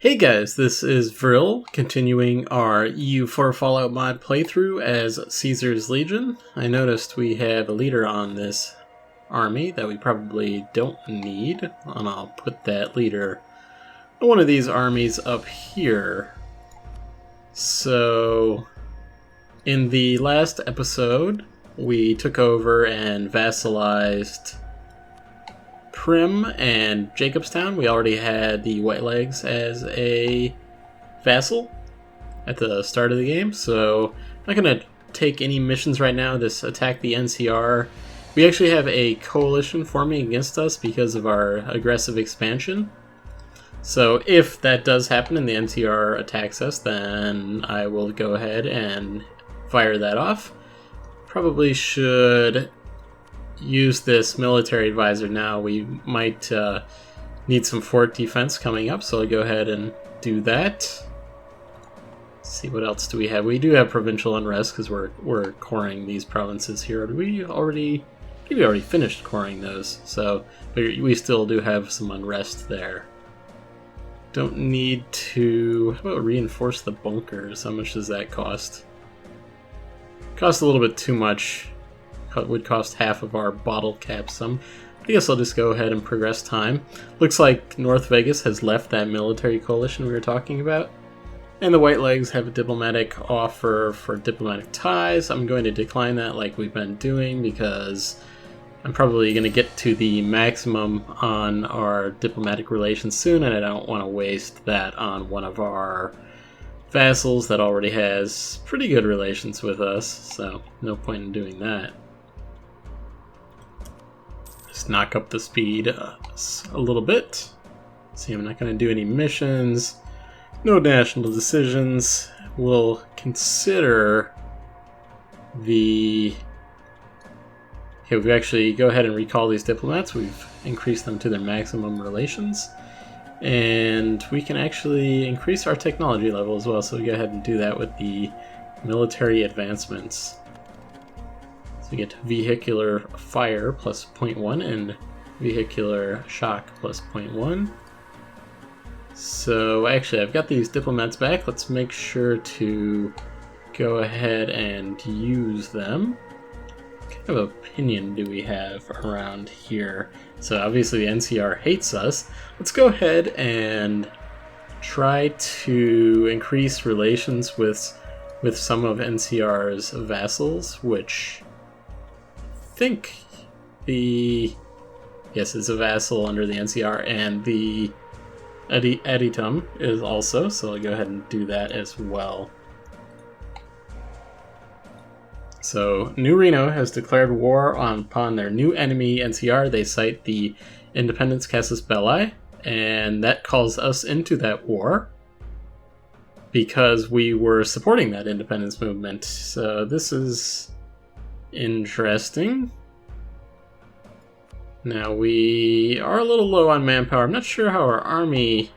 Hey guys, this is Vril, continuing our EU4 Fallout mod playthrough as Caesar's Legion. I noticed we have a leader on this army that we probably don't need, and I'll put that leader on one of these armies up here. So, in the last episode, we took over and vassalized Prim and Jacobstown. We already had the White Legs as a vassal at the start of the game, so I'm not going to take any missions right now. Just attack the NCR. We actually have a coalition forming against us because of our aggressive expansion. So if that does happen and the NCR attacks us, then I will go ahead and fire that off. Probably should use this military advisor now. We might need some fort defense coming up, so I'll go ahead and do that. Let's see, what else do we have? We do have provincial unrest because we're coring these provinces here. Did we already? Maybe we already finished coring those, so but we still do have some unrest there. Don't need to. How about reinforce the bunkers? How much does that cost? Costs a little bit too much. Would cost half of our bottle cap sum. I guess I'll just go ahead and progress time. Looks like North Vegas has left that military coalition we were talking about. And the White Legs have a diplomatic offer for diplomatic ties. I'm going to decline that like we've been doing because I'm probably going to get to the maximum on our diplomatic relations soon, and I don't want to waste that on one of our vassals that already has pretty good relations with us, so no point in doing that. Knock up the speed a little bit. See, I'm not going to do any missions. No national decisions. We'll consider the... Okay, we actually go ahead and recall these diplomats. We've increased them to their maximum relations. And we can actually increase our technology level as well, so we go ahead and do that with the military advancements. We get vehicular fire plus 0.1 and vehicular shock plus 0.1. So actually I've got these diplomats back. Let's make sure to go ahead and use them. What kind of opinion do we have around here? So obviously the NCR hates us. Let's go ahead and try to increase relations with some of NCR's vassals, which think yes, is a vassal under the NCR, and the Editum is also, so I'll go ahead and do that as well. So New Reno has declared war upon their new enemy NCR. They cite the Independence Casus Belli, and that calls us into that war because we were supporting that independence movement. So this is interesting. Now we are a little low on manpower. I'm not sure how our army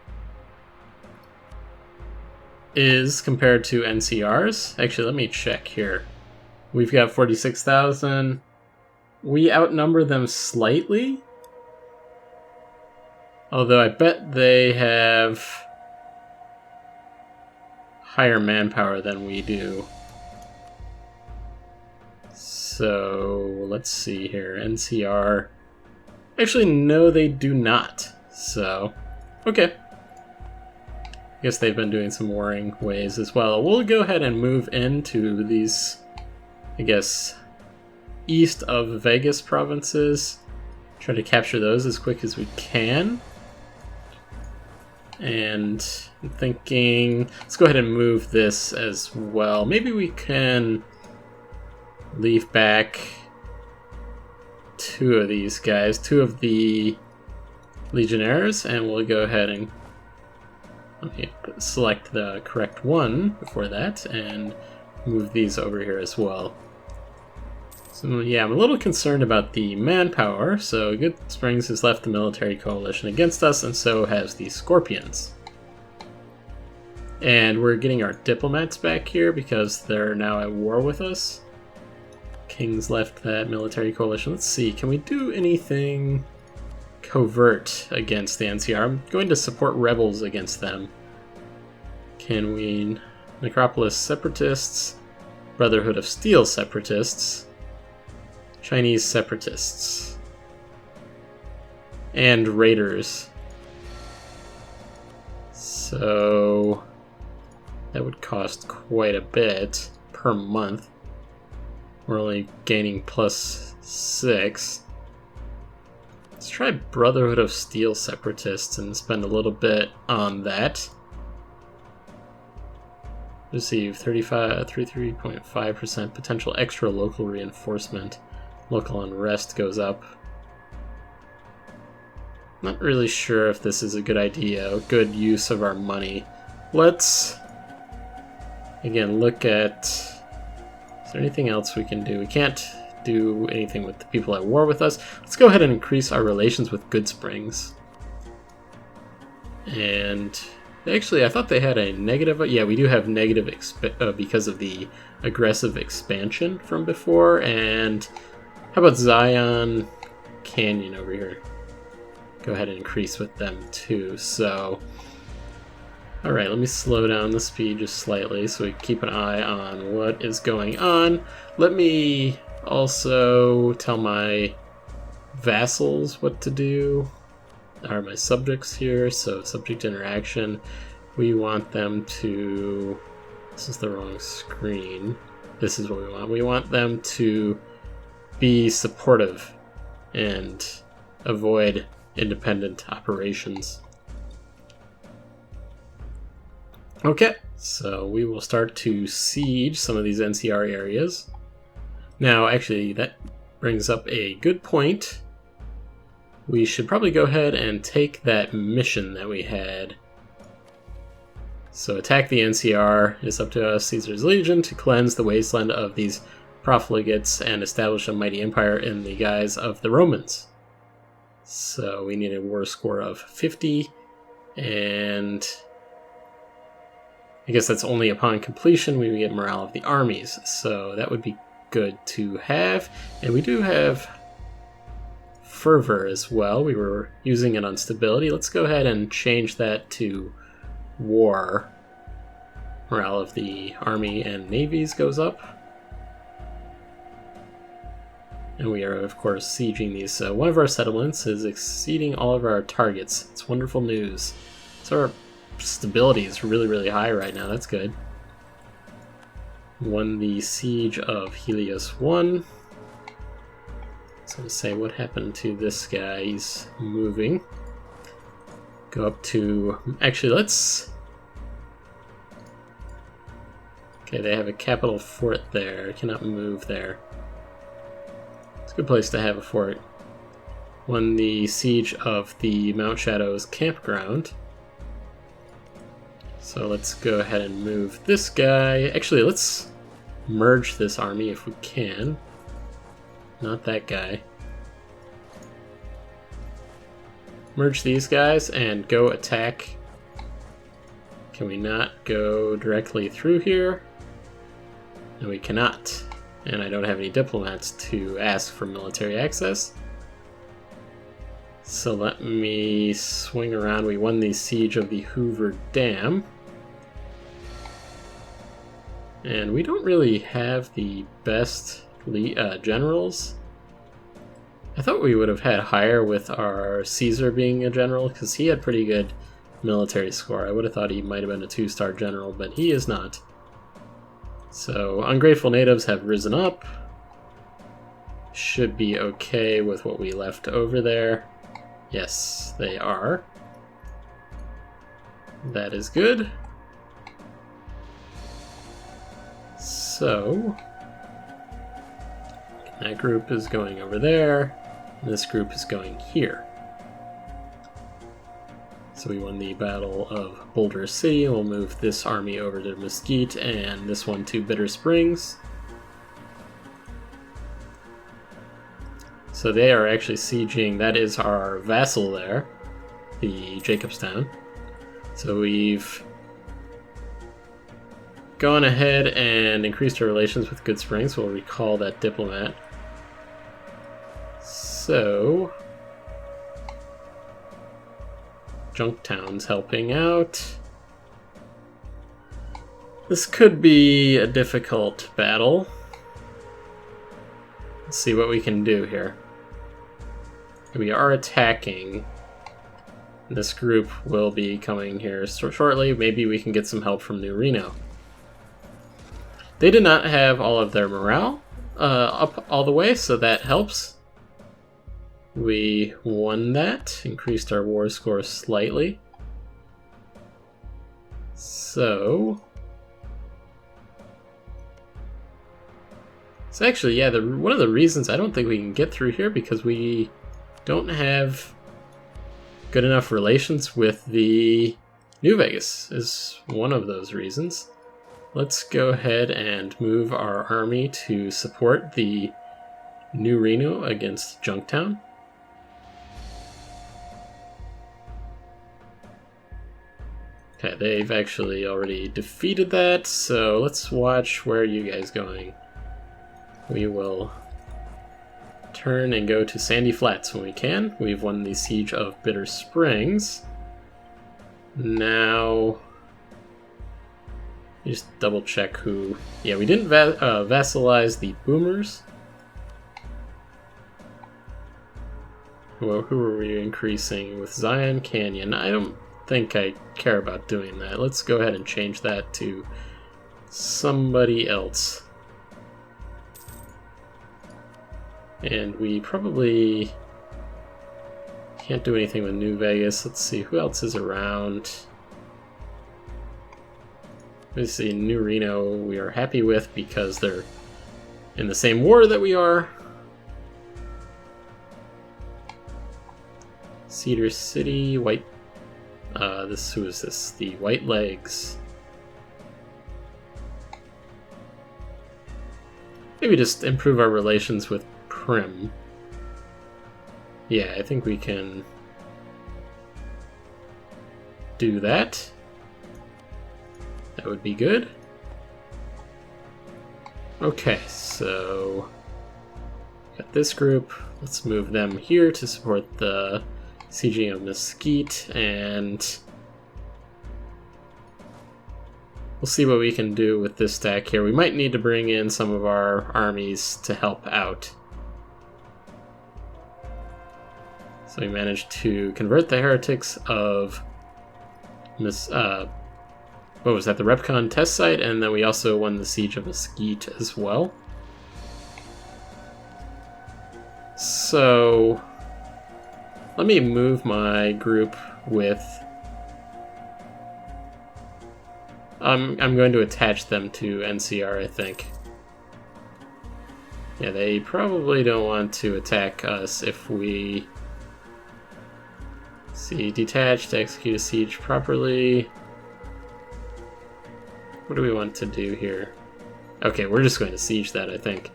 is compared to NCR's. Actually, let me check here. We've got 46,000. We outnumber them slightly. Although I bet they have higher manpower than we do. So let's see here. NCR. Actually, no, they do not. So, okay. I guess they've been doing some warring ways as well. We'll go ahead and move into these, I guess, east of Vegas provinces. Try to capture those as quick as we can. And I'm thinking, let's go ahead and move this as well. Maybe we can leave back two of these guys, two of the legionnaires, and we'll go ahead and select the correct one before that and move these over here as well. So yeah, I'm a little concerned about the manpower. So Good Springs has left the military coalition against us, and so has the Scorpions. And we're getting our diplomats back here because they're now at war with us. King's left that military coalition. Let's see, can we do anything covert against the NCR? I'm going to support rebels against them. Can we... Necropolis Separatists, Brotherhood of Steel Separatists, Chinese Separatists, and Raiders. So that would cost quite a bit per month. We're only gaining +6. Let's try Brotherhood of Steel Separatists and spend a little bit on that. Receive 33.5% potential extra local reinforcement. Local unrest goes up. Not really sure if this is a good idea, good use of our money. Let's, again, look at... Is there anything else we can do? We can't do anything with the people at war with us. Let's go ahead and increase our relations with Good Springs. And... Actually, I thought they had a negative... Yeah, we do have negative because of the aggressive expansion from before. And how about Zion Canyon over here? Go ahead and increase with them too. So, alright, let me slow down the speed just slightly so we keep an eye on what is going on. Let me also tell my vassals what to do. Are my subjects here, so subject interaction, we want them to, this is the wrong screen, this is what we want them to be supportive and avoid independent operations. Okay, so we will start to siege some of these NCR areas. Now actually that brings up a good point. We should probably go ahead and take that mission that we had. So attack the NCR. It's up to us, Caesar's Legion, to cleanse the wasteland of these profligates and establish a mighty empire in the guise of the Romans. So we need a war score of 50, and I guess that's only upon completion we get morale of the armies. So that would be good to have. And we do have fervor as well. We were using it on stability. Let's go ahead and change that to war. Morale of the army and navies goes up. And we are, of course, sieging these. One of our settlements is exceeding all of our targets. It's wonderful news. So our stability is really, really high right now. That's good. Won the siege of Helios 1. So let's say what happened to this guy. He's moving. Go up to... Actually, let's... Okay, they have a capital fort there. I cannot move there. It's a good place to have a fort. Won the siege of the Mount Shadows campground. So let's go ahead and move this guy. Actually, let's merge this army if we can. Not that guy. Merge these guys and go attack. Can we not go directly through here? No, we cannot. And I don't have any diplomats to ask for military access. So let me swing around. We won the siege of the Hoover Dam. And we don't really have the best generals. I thought we would have had higher with our Caesar being a general, because he had pretty good military score. I would have thought he might have been a 2-star general, but he is not. So, ungrateful natives have risen up. Should be okay with what we left over there. Yes, they are. That is good. So, that group is going over there, and this group is going here. So we won the Battle of Boulder City. We'll move this army over to Mesquite and this one to Bitter Springs. So they are actually sieging, that is our vassal there, the Jacobstown. So we've gone ahead and increased our relations with Good Springs. We'll recall that diplomat. So Junktown's helping out. This could be a difficult battle. Let's see what we can do here. We are attacking. This group will be coming here shortly. Maybe we can get some help from New Reno. They did not have all of their morale up all the way, so that helps. We won that, increased our war score slightly. So it's actually, yeah, one of the reasons I don't think we can get through here because we don't have good enough relations with the New Vegas is one of those reasons. Let's go ahead and move our army to support the New Reno against Junktown. Okay, they've actually already defeated that, so let's watch where are you guys going. We will turn and go to Sandy Flats when we can. We've won the Siege of Bitter Springs. Now, just double check who... Yeah, we didn't vassalize the Boomers. Who are we increasing with Zion Canyon? I don't think I care about doing that. Let's go ahead and change that to somebody else. And we probably can't do anything with New Vegas. Let's see, who else is around? Let's see, New Reno we are happy with because they're in the same war that we are. Cedar City, who is this? The White Legs. Maybe just improve our relations with Prim. Yeah, I think we can do that. That would be good. Okay, so got this group. Let's move them here to support the sieging of Mesquite, and we'll see what we can do with this stack here. We might need to bring in some of our armies to help out. So we managed to convert the heretics of what was that, the Repcon test site, and then we also won the Siege of Mesquite as well. So let me move my group with... I'm going to attach them to NCR, I think. Yeah, they probably don't want to attack us if we... See, detach to execute a siege properly. What do we want to do here? Okay, we're just going to siege that, I think.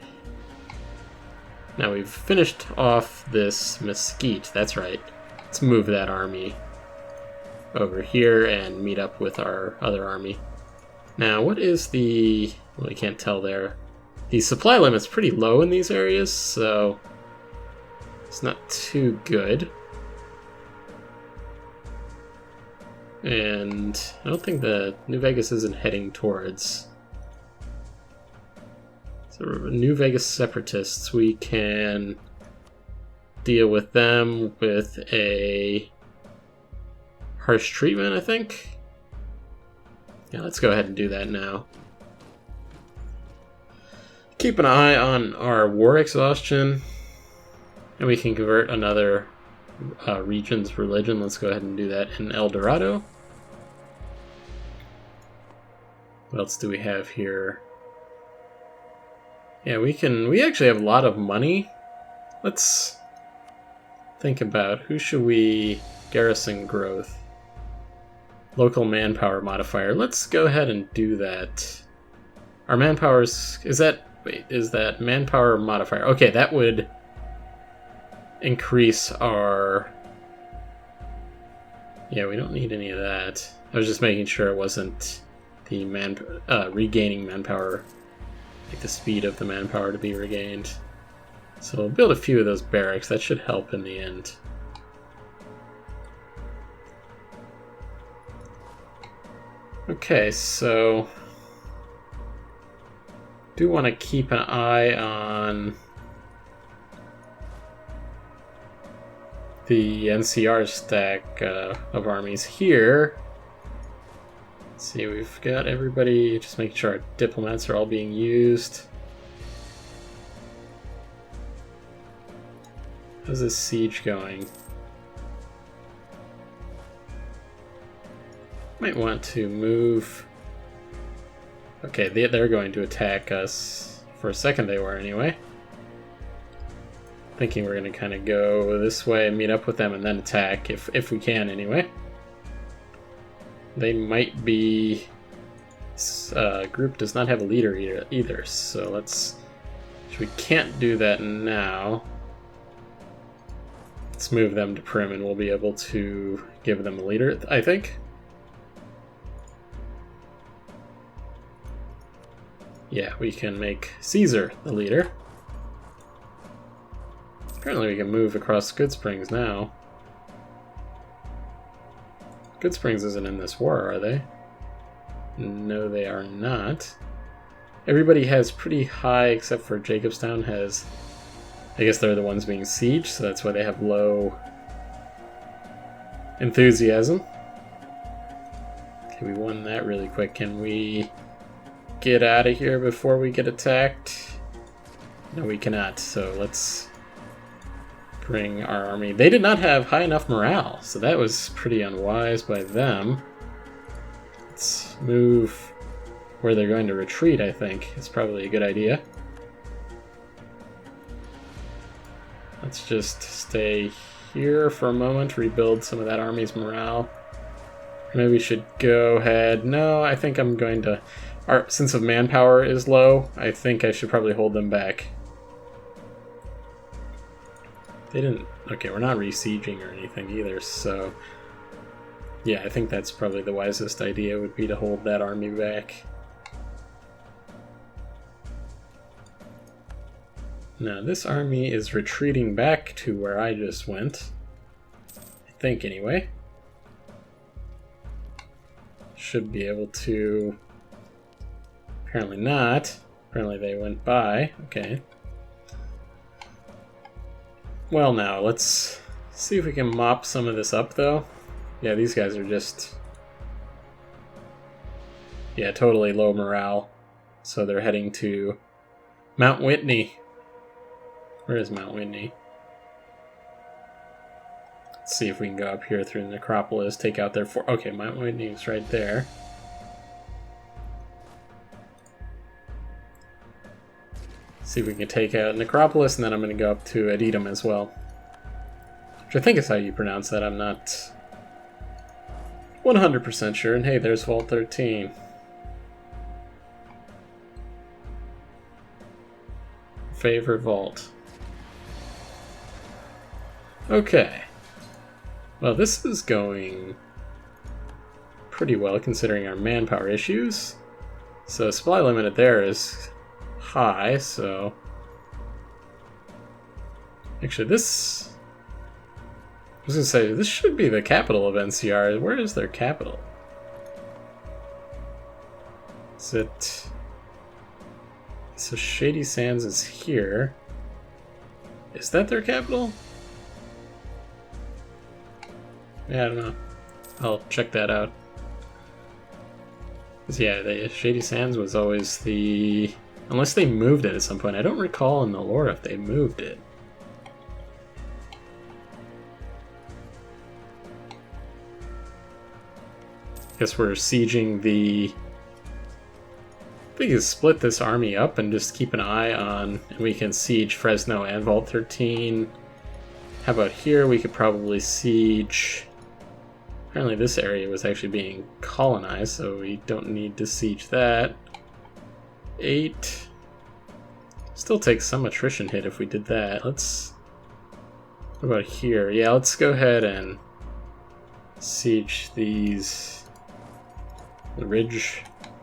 Now we've finished off this Mesquite, that's right. Let's move that army over here and meet up with our other army. Now, what is the... Well, you can't tell there. The supply limit's pretty low in these areas, so it's not too good. And I don't think the New Vegas isn't heading towards... So New Vegas separatists, we can deal with them with a harsh treatment, I think. Yeah, let's go ahead and do that now. Keep an eye on our war exhaustion, and we can convert another region's religion. Let's go ahead and do that in El Dorado. What else do we have here? Yeah, we actually have a lot of money. Let's think about who should we garrison growth. Local manpower modifier. Let's go ahead and do that. Our manpower is that manpower modifier? Okay, that would increase our... Yeah, we don't need any of that. I was just making sure it wasn't the regaining manpower, like the speed of the manpower to be regained. So we'll build a few of those barracks. That should help in the end. Okay, so Do want to keep an eye on the NCR stack of armies here. Let's see, we've got everybody, just making sure our diplomats are all being used. How's this siege going? Might want to move. Okay, they're going to attack us. For a second they were anyway. Thinking we're going to kind of go this way, meet up with them, and then attack, if we can anyway. They might be... This group does not have a leader either, so let's... We can't do that now. Let's move them to Prim and we'll be able to give them a leader, I think. Yeah, we can make Caesar the leader. Apparently we can move across Good Springs now. Good Springs isn't in this war, are they? No, they are not. Everybody has pretty high, except for Jacobstown has... I guess they're the ones being sieged, so that's why they have low enthusiasm. Okay, we won that really quick. Can we get out of here before we get attacked? No, we cannot, so let's bring our army. They did not have high enough morale, so that was pretty unwise by them. Let's move where they're going to retreat, I think. It's probably a good idea. Let's just stay here for a moment, rebuild some of that army's morale. Maybe we should go ahead. No, I think I'm going to... Our sense of manpower is low. I think I should probably hold them back. They didn't... Okay, we're not re-sieging or anything either, so... Yeah, I think that's probably the wisest idea, would be to hold that army back. Now, this army is retreating back to where I just went. I think, anyway. Should be able to... Apparently not. Apparently they went by. Okay. Well, now, let's see if we can mop some of this up, though. Yeah, these guys are just... Yeah, totally low morale. So they're heading to Mount Whitney. Where is Mount Whitney? Let's see if we can go up here through the necropolis, take out their fort. Okay, Mount Whitney is right there. See if we can take out Necropolis, and then I'm going to go up to Edidum as well. Which I think is how you pronounce that. I'm not 100% sure. And hey, there's Vault 13. Favorite vault. Okay. Well, this is going pretty well considering our manpower issues. So supply limit there is high, so... Actually, this... I was going to say, this should be the capital of NCR. Where is their capital? Is it... So Shady Sands is here. Is that their capital? Yeah, I don't know. I'll check that out. 'Cause yeah, Shady Sands was always the... Unless they moved it at some point. I don't recall in the lore if they moved it. Guess we're sieging the... I think we can split this army up and just keep an eye on... And we can siege Fresno and Vault 13. How about here? We could probably siege... Apparently this area was actually being colonized, so we don't need to siege that. 8. Still takes some attrition hit if we did that. Let's... What about here? Yeah, let's go ahead and siege these... The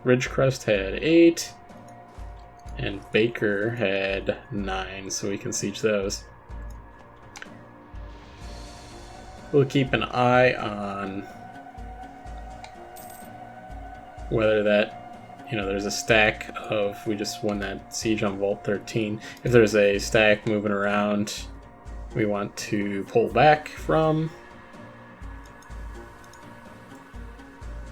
Ridgecrest had 8, and Baker had 9, so we can siege those. We'll keep an eye on whether that you know, there's a stack of, we just won that siege on Vault 13. If there's a stack moving around we want to pull back from,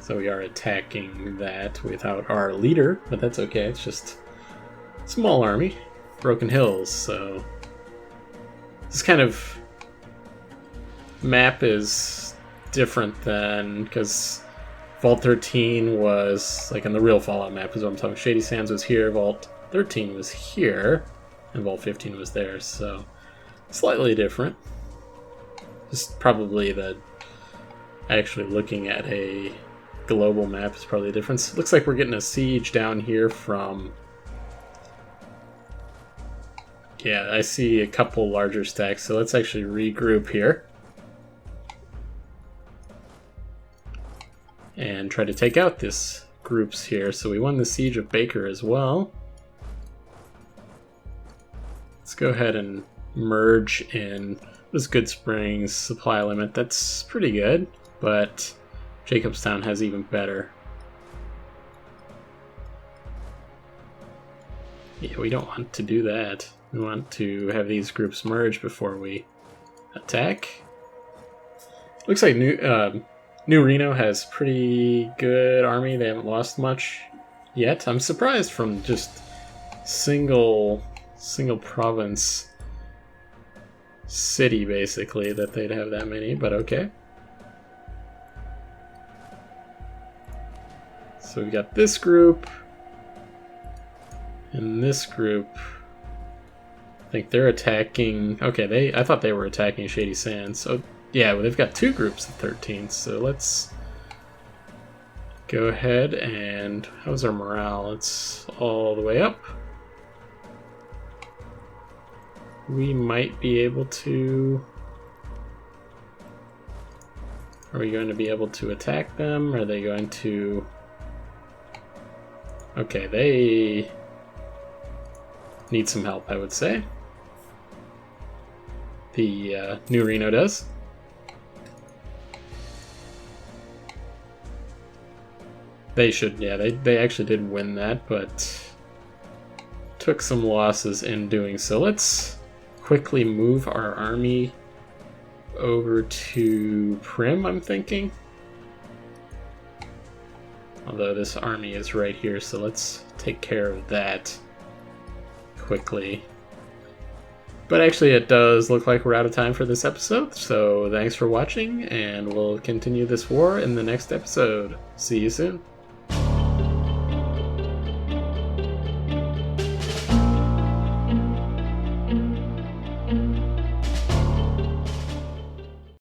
so we are attacking that without our leader, but that's okay. It's just a small army. Broken Hills, so this kind of map is different than, because Vault 13 was, like in the real Fallout map is what I'm talking. Shady Sands was here, Vault 13 was here, and Vault 15 was there, so slightly different. Just probably the, actually looking at a global map is probably the difference. Looks like we're getting a siege down here from, yeah, I see a couple larger stacks, so let's actually regroup here and try to take out this groups here. So we won the Siege of Baker as well. Let's go ahead and merge in this Good Springs supply limit. That's pretty good, but Jacobstown has even better. Yeah, we don't want to do that. We want to have these groups merge before we attack. Looks like New Reno has pretty good army. They haven't lost much yet. I'm surprised from just single province city basically that they'd have that many, but okay. So we got this group and this group. I think they're attacking. Okay, I thought they were attacking Shady Sands. So yeah, well, they've got two groups of 13. So let's go ahead and, how's our morale? It's all the way up. We might be able to. Are we going to be able to attack them? Are they going to? Okay, they need some help, I would say. The New Reno does. They should, yeah, they actually did win that, but took some losses in doing so. Let's quickly move our army over to Prim, I'm thinking. Although this army is right here, so let's take care of that quickly. But actually it does look like we're out of time for this episode, so thanks for watching, and we'll continue this war in the next episode. See you soon.